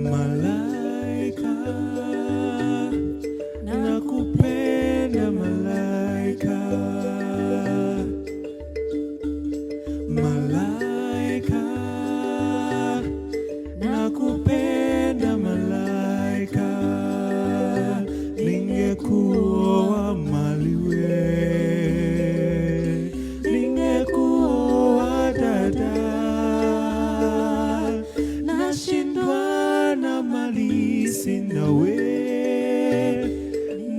Malaika, nakupenda malaika. Malaika, nakupenda malaika. Ningekuoa maliwe, ningekuoa dada. Nashindwa na mali sinawe,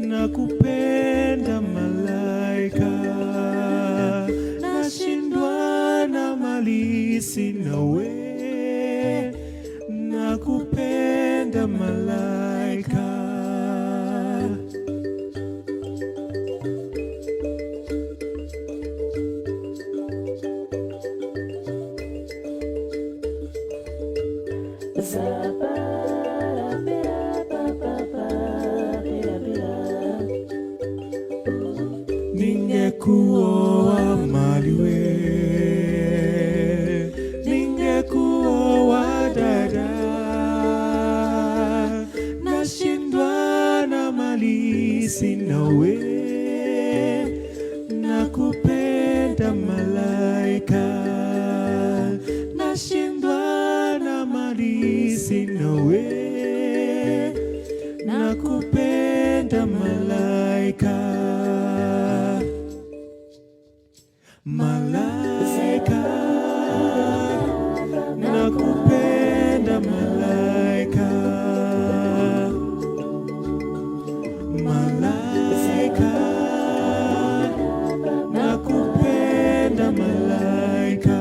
nakupenda malaika. Nashindwa na mali sinawe, nakupenda malaika. Ningekuoa maliwe, ningekuoa dada. Nashindwa na mali sinawe, nakupenda malaika. Nashindwa na mali sinawe, nakupenda malaika. Malaika, nakupenda malaika. Malaika, nakupenda malaika.